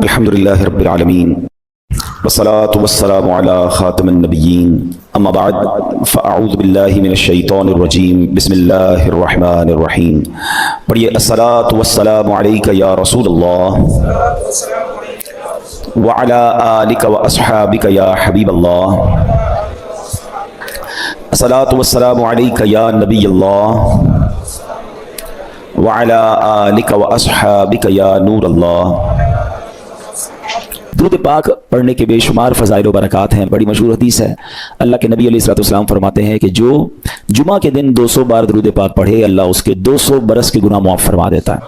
الحمد لله رب العالمين والصلاة والسلام على خاتم النبيين أما بعد فأعوذ بالله من الشيطان الرجيم بسم الله الرحمن الرحيم پڑھیے الصلاة والسلام عليك يا رسول الله وعلى آلك وأصحابك يا حبيب الله الصلاة والسلام عليك يا نبي الله وعلى آلك وأصحابك يا نور الله۔ درود پاک پڑھنے کے بے شمار فضائل و برکات ہیں۔ بڑی مشہور حدیث ہے، اللہ کے نبی علیہ الصلوۃ والسلام فرماتے ہیں کہ جو جمعہ کے دن 200 بار درود پاک پڑھے اللہ اس کے 200 برس کے گناہ معاف فرما دیتا ہے۔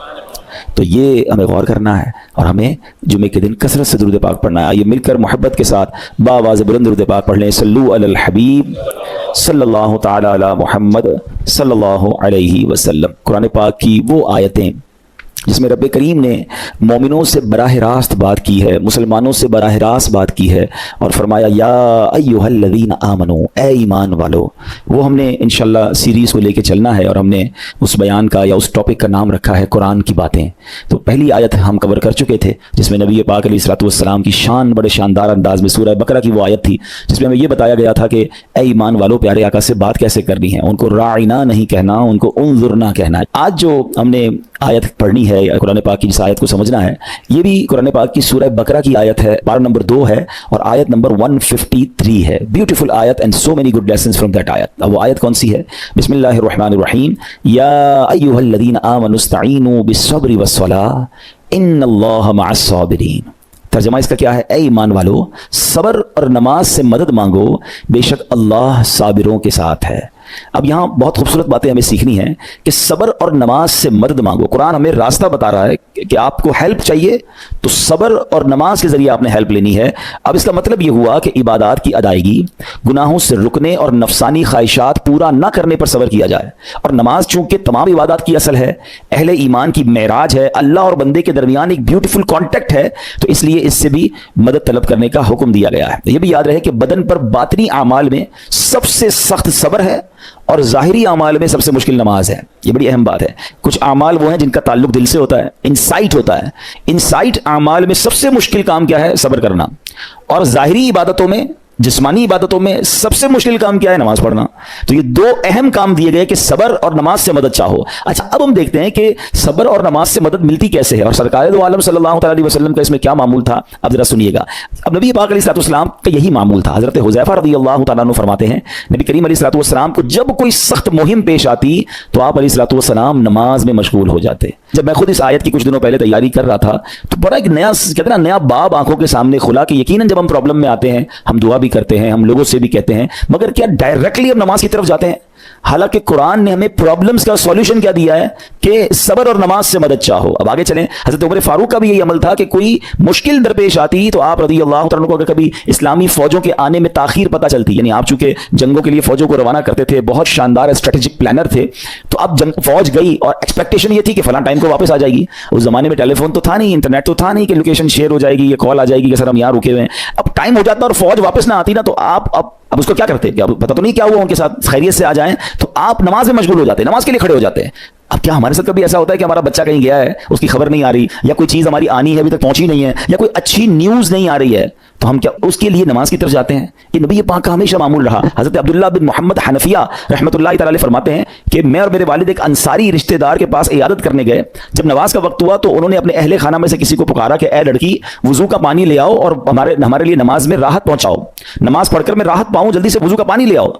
تو یہ ہمیں غور کرنا ہے اور ہمیں جمعے کے دن کثرت سے درود پاک پڑھنا ہے۔ آئیے مل کر محبت کے ساتھ باواز بلند درود پاک پڑھ لیں۔ صلو علی الحبیب صلی اللہ تعالی علی محمد صلی اللہ علیہ وسلم۔ قرآن پاک کی وہ آیتیں جس میں رب کریم نے مومنوں سے براہ راست بات کی ہے، مسلمانوں سے براہ راست بات کی ہے اور فرمایا یا ایھا الذین آمنوا، اے ایمان والو۔ وہ ہم نے انشاءاللہ سیریز کو لے کے چلنا ہے اور ہم نے اس بیان کا یا اس ٹاپک کا نام رکھا ہے قرآن کی باتیں۔ تو پہلی آیت ہم کور کر چکے تھے جس میں نبی پاک علیہ الصلوۃ والسلام کی شان بڑے شاندار انداز میں سورہ بقرہ کی وہ آیت تھی جس میں ہمیں یہ بتایا گیا تھا کہ اے ایمان والو پیارے آقا سے بات کیسے کرنی ہے، ان کو راعنا نہیں کہنا، ان کو انظرنا کہنا ہے۔ آج جو ہم نے آیت پڑھنی ہے یا قرآن پاک کی جس آیت کو سمجھنا ہے، یہ بھی قرآن پاک کی سورہ بقرہ کی آیت ہے، پارہ نمبر 2 ہے اور آیت نمبر 153 ہے۔ بیوٹیفل آیت and so many good lessons from that آیت۔ اب وہ آیت کون سی ہے؟ بسم اللہ الرحمن الرحیم۔ یا ایھا الذین آمنوا استعینوا بالصبر والصلاۃ ان اللہ مع الصابرین۔ ترجمہ اس کا کیا ہے؟ اے ایمان والو صبر اور نماز سے مدد مانگو، بے شک اللہ صابروں کے ساتھ ہے۔ اب یہاں بہت خوبصورت باتیں ہمیں سیکھنی ہیں کہ صبر اور نماز سے مدد مانگو۔ قرآن ہمیں راستہ بتا رہا ہے کہ آپ کو ہیلپ چاہیے تو صبر اور نماز کے ذریعے آپ نے ہیلپ لینی ہے۔ اب اس کا مطلب یہ ہوا کہ عبادات کی ادائیگی، گناہوں سے رکنے اور نفسانی خواہشات پورا نہ کرنے پر صبر کیا جائے۔ اور نماز چونکہ تمام عبادات کی اصل ہے، اہل ایمان کی معراج ہے، اللہ اور بندے کے درمیان ایک بیوٹیفل کانٹیکٹ ہے، تو اس لیے اس سے بھی مدد طلب کرنے کا حکم دیا گیا ہے۔ یہ بھی یاد رہے کہ بدن پر باطنی اعمال میں سب سے سخت صبر ہے اور ظاہری اعمال میں سب سے مشکل نماز ہے۔ یہ بڑی اہم بات ہے۔ کچھ اعمال وہ ہیں جن کا تعلق دل سے ہوتا ہے، انسائٹ ہوتا ہے۔ انسائٹ اعمال میں سب سے مشکل کام کیا ہے؟ صبر کرنا۔ اور ظاہری عبادتوں میں، جسمانی عبادتوں میں سب سے مشکل کام کیا ہے؟ نماز پڑھنا۔ تو یہ دو اہم کام دیے گئے کہ صبر اور نماز سے مدد چاہو۔ اچھا اب ہم دیکھتے ہیں کہ صبر اور نماز سے مدد ملتی کیسے ہے اور سرکار دو عالم صلی اللہ علیہ وسلم کا اس میں کیا معمول تھا، اب ذرا سنیے گا۔ اب نبی پاک علیہ السلام کا یہی معمول تھا۔ حضرت حذیفہ رضی اللہ تعالیٰ عنہ فرماتے ہیں نبی کریم علیہ السلام کو جب کوئی سخت مہم پیش آتی تو آپ علیہ السلام نماز میں مشغول ہو جاتے۔ جب میں خود اس آیت کی کچھ دنوں پہلے تیاری کر رہا تھا تو بڑا ایک نیا کہتے ہیں نا نیا باب آنکھوں کے سامنے کھلا کہ یقیناً جب ہم پرابلم میں آتے ہیں ہم دعا بھی کرتے ہیں، ہم لوگوں سے بھی کہتے ہیں، مگر کیا ڈائریکٹلی ہم نماز کی طرف جاتے ہیں؟ حالانکہ قرآن نے ہمیں پرابلمز کا سولوشن کیا دیا ہے کہ صبر اور نماز سے مدد چاہو۔ اب آگے چلیں، حضرت عمر فاروق کا بھی یہی عمل تھا کہ کوئی مشکل درپیش آتی تو آپ رضی اللہ عنہ کو اگر کبھی اسلامی فوجوں کے آنے میں تاخیر پتہ چلتی، یعنی آپ چونکہ جنگوں کے لیے فوجوں کو روانہ کرتے تھے، بہت شاندار اسٹریٹجک پلانر تھے، تو اب فوج گئی اور ایکسپیکٹیشن یہ تھی کہ فلاں ٹائم کو واپس آ جائے گی۔ اس زمانے میں ٹیلی فون تو تھا نہیں، انٹرنیٹ تو تھا نہیں کہ لوکیشن شیئر ہو جائے گی یا کال آ جائے گی کہ سر ہم یہاں رکے ہوئے ہیں۔ اب ٹائم ہو جاتا اور فوج واپس نہ آتی نا تو آپ اب اس کو کیا کرتے؟ کیا پتہ تو نہیں کیا ہوا ان کے ساتھ، خیریت سے آ جائیں، تو آپ نماز میں مشغول ہو جاتے، نماز کے لیے کھڑے ہو جاتے ہیں۔ اب کیا ہمارے ساتھ کبھی ایسا ہوتا ہے کہ ہمارا بچہ کہیں گیا ہے، اس کی خبر نہیں آ رہی، یا کوئی چیز ہماری آنی ہے ابھی تک پہنچی نہیں ہے، یا کوئی اچھی نیوز نہیں آ رہی ہے، تو ہم کیا اس کے لیے نماز کی طرف جاتے ہیں؟ یہ نبی پاک کا ہمیشہ معمول رہا۔ حضرت عبداللہ بن محمد حنفیہ رحمۃ اللہ تعالی علیہ فرماتے ہیں کہ میں اور میرے والد ایک انصاری رشتہ دار کے پاس عیادت کرنے گئے۔ جب نماز کا وقت ہوا تو انہوں نے اپنے اہل خانہ میں سے کسی کو پکارا کہ اے لڑکی وضو کا پانی لے آؤ اور ہمارے لیے نماز میں راحت پہنچاؤ، نماز پڑھ کر میں راحت پاؤں، جلدی سے وضو کا پانی لے آؤ۔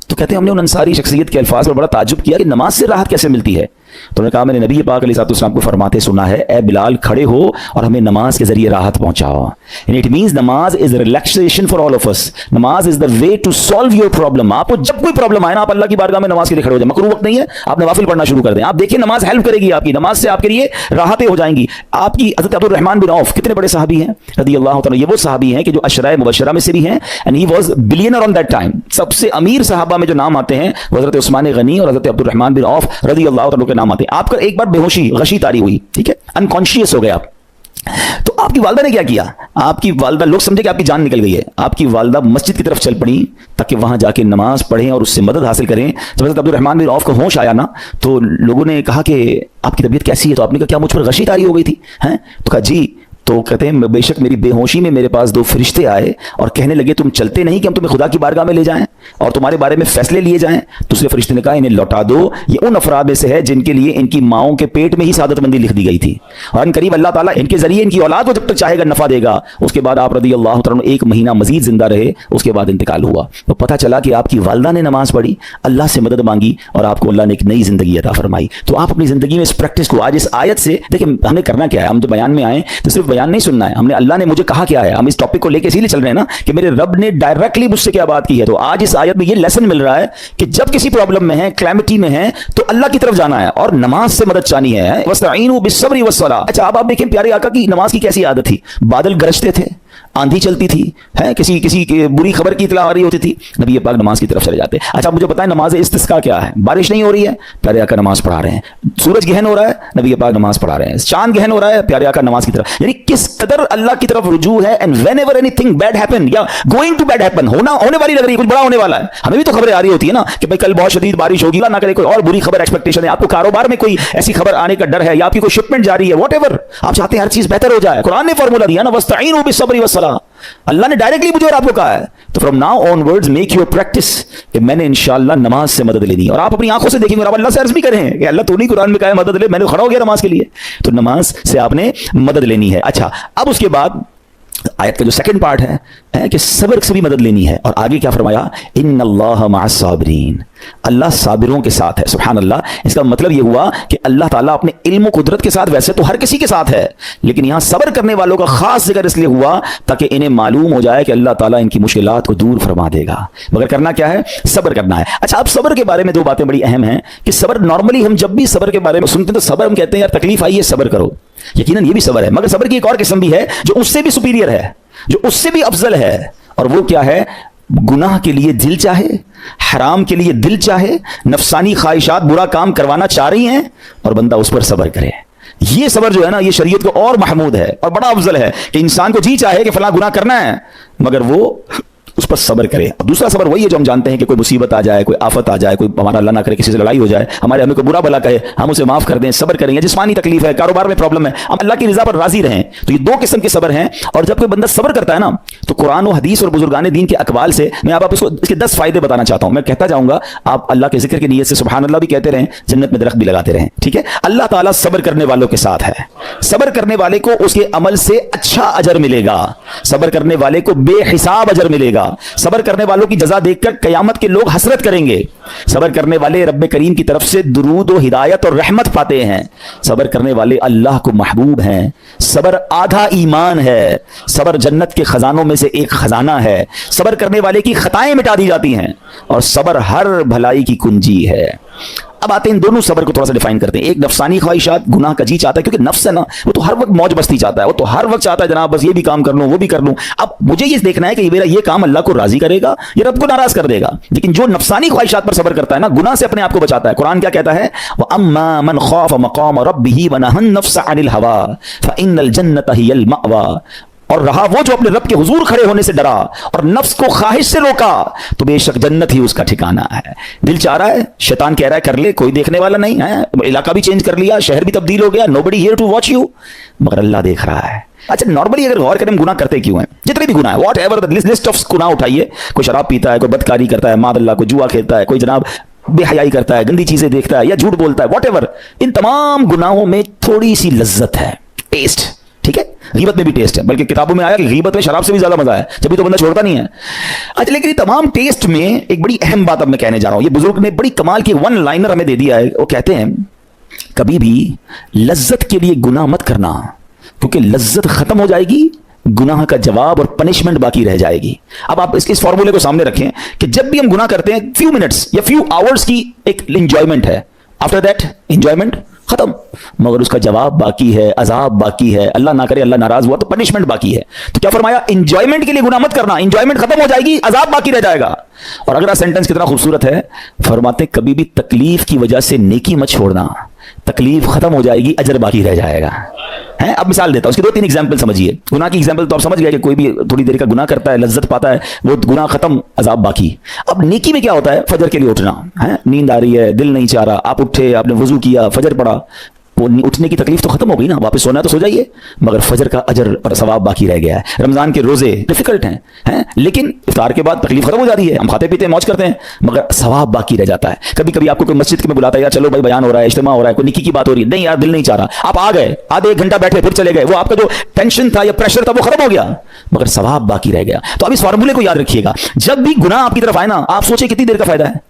تو کہتے ہیں ہم نے ان انصاری شخصیت کے الفاظ پر بڑا تعجب کیا کہ نماز سے راحت کیسے ملتی ہے؟ تو انہوں نے کہا میں نے نبی پاک علیہ السلام کو فرماتے سنا ہے اے بلال کھڑے ہو اور ہمیں نماز کے ذریعے راحت پہنچاؤ۔ And it means نماز is relaxation for all of us۔ نماز is the way to solve your problem۔ آپ کو جب کوئی پرابلم آئے نا آپ اللہ کی بارگاہ میں نماز کے لیے کھڑے ہو جائیں، مکروہ وقت نہیں ہے، آپ نوافل پڑھنا شروع کر دیں، آپ دیکھیں نماز ہیلپ کرے گی آپ کی، نماز سے آپ کے لیے راحتیں ہو جائیں گی۔ آپ کی حضرت عبد الرحمن بن عوف کتنے بڑے صحابی ہیں رضی اللہ تعالیٰ، یہ وہ صحابی ہیں کہ جو عشرہ مبشرہ میں سے بھی ہیں، and he was billionaire on that time۔ سب سے امیر صحابہ میں جو نام آتے ہیں وہ حضرت عثمان غنی اور حضرت عبد الرحمن بن عوف رضی اللہ تعالیٰ کے نام آتے ہیں۔ آپ کا ایک بار بے ہوشی غشی طاری ہوئی، ٹھیک ہے، انکانشیس ہو گیا آپ، تو آپ کی والدہ نے کیا کیا؟ آپ کی والدہ، لوگ سمجھے کہ آپ کی جان نکل گئی ہے، آپ کی والدہ مسجد کی طرف چل پڑی تاکہ وہاں جا کے نماز پڑھیں اور اس سے مدد حاصل کریں۔ جب حضرت عبد الرحمن بن عوف کو ہوش آیا نا تو لوگوں نے کہا کہ آپ کی طبیعت کیسی ہے؟ تو آپ نے کہا کیا مجھ پر غشی طاری ہو گئی تھی؟ ہیں تو کہا جی، تو तो कहते हैं बेशक मेरी बेहोशी में मेरे पास 2 फरिश्ते आए और कहने लगे तुम चलते नहीं कि हम तुम्हें खुदा की बारगाह में ले जाएं और तुम्हारे बारे में फैसले लिए जाएं। दूसरे फरिश्ते ने कहा इन्हें लौटा दो, ये उन अफराद में से है जिनके लिए इनकी माओं के पेट में ही सादतमंदी लिख दी गई थी और इन करीब अल्लाह ताला इनके जरिए इनकी औलाद को जब तक चाहेगा नफा देगा। उसके बाद आप रदी अल्लाह तआला 1 महीना मजीद जिंदा रहे, उसके बाद इंतकाल हुआ। तो पता चला कि आपकी वालदा ने नमाज पढ़ी, अल्लाह से मदद मांगी और आपको अल्लाह ने एक नई जिंदगी अता फरमाई। तो आप अपनी जिंदगी में इस प्रैक्टिस को आज इस आयत से देखिए, हमने करना क्या है, हम जो बयान में आए तो सिर्फ बयान नहीं सुनना है, हमने अल्लाह ने मुझे कहा क्या है, हम इस टॉपिक को लेकर इसीलिए चल रहे हैं ना कि मेरे रब ने डायरेक्टली मुझसे क्या बात की है। तो आज इस आयत में ये लेसन मिल रहा है कि जब किसी प्रॉब्लम में है, कैलेमिटी में है, तो अल्लाह की तरफ जाना है और नमाज से मदद चाहनी है। वस्तईनु बिस्सब्रि वस्सलाह। अच्छा, अब आप देखें प्यारे आका की नमाज की कैसी आदत थी। बादल गरजते थे, आंधी चलती थी, है किसी बुरी खबर की इत्तला आ रही होती थी, नबी पाक नमाज की तरफ चले जाते। अच्छा, मुझे बताएं नमाज इस्तिस्का क्या है। बारिश नहीं हो रही है, प्यारे आका नमाज पढ़ा रहे हैं। सूरज गहन हो रहा है, नबी पाक नमाज पढ़ा रहे हैं। चांद गहन हो रहा है, प्यारे आका नमाज की तरफ। यानी किस कदर अल्लाह की तरफ रुजू है। And whenever anything bad happen या गोइंग टू बैड हैपन, होने वाली लग रही है, कुछ बड़ा होने वाला है, हमें भी तो खबरें आ रही होती है ना कि भाई कल बहुत शदीद बारिश होगी, ना करे कोई और बुरी खबर एक्सपेक्टेशन है, आपको कारोबार में कोई ऐसी खबर आने का डर है या आपकी कोई शिपमेंट जा रही है, व्हाटएवर आप चाहते हैं हर चीज बेहतर हो जाए। कुरान ने फॉर्मूला दिया ना, वस्तईनु बिस्सब्रि वस्सलाह। अल्लाह ने डायरेक्टली मुझे और आपको कहा है। तो from now onwards make your practice कि मैंने इंशाअल्लाह नमाज से मदद लेनी है। और आप अपनी आंखों से देखेंगे और आप अल्लाह से अर्ज भी करें कि अल्लाह तूने कुरान में कहा है मदद ले, मैंने खड़ा हो गया नमाज के लिए। तो नमाज से आपने मदद लेनी है। अच्छा, अब उसके बाद आयत का जो सेकंड पार्ट है कि सब्र से भी मदद लेनी है। और आगे क्या फरमाया, इन्नल्लाह मअस साबिरीन, अल्लाह साबिरों के साथ है। सुभान अल्लाह। इसका मतलब यह हुआ कि अल्लाह ताला अपने इल्म कुदरत के साथ वैसे तो हर किसी के साथ है, लेकिन यहां सब्र करने वालों का खास जिक्र इसलिए हुआ ताकि इन्हें मालूम हो जाए कि अल्लाह ताला इनकी मुश्किलात को दूर फरमा देगा। मगर करना क्या है, सब्र करना है। अच्छा, अब सब्र के बारे में 2 बातें बड़ी अहम हैं कि सब्र नॉर्मली हम जब भी सब्र के बारे में सुनते हैं तो सब्र हम कहते हैं यार तकलीफ आई है सब्र करो, यकीनन ये भी सब्र है, मगर सब्र की एक और किस्म भी है जो उससे भी सुपीरियर है, जो उससे भी अफजल है। और वो क्या है, गुनाह के लिए दिल चाहे, हराम के लिए दिल चाहे, नफसानी ख्वाहिशात बुरा काम करवाना चाह रही हैं और बंदा उस पर सब्र करे। ये सब्र जो है ना, ये शरीयत को और महमूद है और बड़ा अफजल है कि इंसान को जी चाहे कि फला गुनाह करना है मगर वो उस पर सब्र करे। अब दूसरा सब्र वही है जो हम जानते हैं कि कोई मुसीबत आ जाए, कोई आफत आ जाए, कोई हमारा अल्लाह ना करे किसी से लड़ाई हो जाए, हमें कोई बुरा भला कहे, हम उसे माफ कर दें, सब्र करेंगे। जिस्मानी तकलीफ है, कारोबार में प्रॉब्लम है, हम अल्लाह की रजा पर राजी रहें। तो ये 2 किस्म के सब्र हैं। और जब कोई बंदा सब्र करता है ना, तो कुरान और हदीस और बुजुर्गान दीन के अकवाल से मैं आप इसको इसके 10 फायदे बताना चाहता हूं। मैं कहता जाऊंगा, आप अल्लाह के जिक्र की नीयत से सुभान अल्लाह भी कहते रहें, जन्नत में दरख्त भी लगाते रहें। ठीक है, अल्लाह ताला सब्र करने वालों के साथ है। सब्र करने वाले को उसके अमल से अच्छा अजर मिलेगा, सब्र करने वाले को बेहिसाब अजर मिलेगा, सब्र करने वालों की जजा देखकर कयामत के लोग हसरत करेंगे। सब्र करने वाले रब्बे करीम की तरफ से दुरूद और हिदायत और रहमत पाते हैं। सब्र करने वाले अल्लाह को महबूब हैं। सब्र आधा ईमान है। सब्र जन्नत के खजानों में से एक खजाना है। सब्र करने वाले की खताएं मिटा दी जाती हैं और सब्र हर भलाई की कुंजी है। अब आते हैं इन दोनों सब्र को थोड़ा सा डिफाइन करते हैं। एक नफसानी ख्वाहिशात, गुनाह का जी चाहता है, क्योंकि नफ्स है ना, वो तो हर वक्त मौज मस्ती चाहता है, वो तो हर वक्त चाहता है जनाब बस ये भी काम कर लूं, वो भी कर लूं। अब मुझे ये देखना है कि मेरा ये काम अल्लाह को राजी करेगा या रब को नाराज कर देगा। लेकिन जो नफसानी ख्वाहिशात पर सब्र करता है ना, गुनाह से अपने आप को बचाता है। कुरान क्या कहता है, व अम्मा मन खौफ मकाम रब्बिही व नहन नफ्स अनिल हवा फइन्नल जन्नत हियल मअवा। और रहा वो जो अपने रब के हुजूर खड़े होने से डरा और नफ्स को ख्वाहिश से रोका, तो बेशक जन्नत ही उसका ठिकाना है। दिल चाह रहा है, शैतान कह रहा है कर ले, कोई देखने वाला नहीं है, इलाका भी चेंज कर लिया, शहर भी तब्दील हो गया, nobody here to watch you, मगर अल्लाह देख रहा है। अच्छा, नॉर्मली अगर गौर करें गुनाह करते क्यों हैं, जितने भी गुनाह है, what ever the list of गुनाह उठाइए, कोई शराब पीता है, कोई बदकारी करता है, मादल्ला, कोई जुआ खेलता है, कोई जनाब बेहयाई करता है, गंदी चीजें देखता है या झूठ बोलता है, वॉट एवर, इन तमाम गुनाहों में थोड़ी सी लज्जत है, टेस्ट। ठीक है, गीबत में भी टेस्ट है, बल्कि किताबों में आया कि गीबत में शराब से भी ज्यादा मजा है, जब तो बंदा छोड़ता नहीं है। अच्छा, लेकिन तमाम टेस्ट में एक बड़ी अहम बात अब मैं कहने जा रहा हूं। ये बुजुर्ग ने बड़ी कमाल की 1 लाइनर हमें दे दिया है। वो कहते हैं कभी भी लज्जत के लिए गुनाह मत करना, क्योंकि लज्जत खत्म हो जाएगी, गुनाह का जवाब और पनिशमेंट बाकी रह जाएगी। अब आप इस फॉर्मूले को सामने रखें कि जब भी हम गुनाह करते हैं, फ्यू मिनट्स या फ्यू आवर्स की एक एंजॉयमेंट है, आफ्टर दैट एंजॉयमेंट खत्म, मगर उसका जवाब बाकी है, अजाब बाकी है, अल्लाह ना करे अल्लाह नाराज हुआ तो पनिशमेंट बाकी है। तो क्या फरमाया, एंजॉयमेंट के लिए गुनाह मत करना, एंजॉयमेंट खत्म हो जाएगी, अजाब बाकी रह जाएगा। और अगला सेंटेंस कितना खूबसूरत है, फरमाते कभी भी तकलीफ की वजह से नेकी मत छोड़ना, तकलीफ खत्म हो जाएगी, अजर बाकी रह जाएगा। है, अब मिसाल देता हूं, उसकी 2-3 एग्जांपल समझिए। गुनाह की एग्जांपल तो आप समझ गए कि कोई भी थोड़ी देर का गुनाह करता है, लज्जत पाता है, वो गुनाह खत्म, अजाब बाकी। अब नेकी में क्या होता है, फजर के लिए उठना है, नींद आ रही है, दिल नहीं चाह रहा, आप उठे, आपने वजू किया, फजर पढ़ा, وہ اٹھنے کی تکلیف تو ختم ہو گئی نا, واپس سونا ہے تو سو جائیے, مگر فجر کا اجر اور ثواب باقی رہ گیا ہے. رمضان کے روزے ڈیفیکلٹ ہیں لیکن افطار کے بعد تکلیف ختم ہو جاتی ہے, ہم کھاتے پیتے ہیں, موج کرتے ہیں, مگر ثواب باقی رہ جاتا ہے. کبھی کبھی آپ کو کوئی مسجد میں بلاتا ہے, یار چلو بھائی بیان ہو رہا ہے, اجتماع ہو رہا ہے, کوئی نکی کی بات ہو رہی ہے, نہیں یار دل نہیں چاہ رہا, آپ آ گئے, آدھے ایک گھنٹہ بیٹھے پھر چلے گئے, وہ آپ کا جو ٹینشن تھا یا پریشر تھا وہ ختم ہو گیا, مگر ثواب باقی رہ گیا. تو اب اس فارمولے کو یاد رکھیے گا, جب بھی گناہ آپ کی طرف آئے نا, آپ سوچیں کتنی دیر کا فائدہ ہے.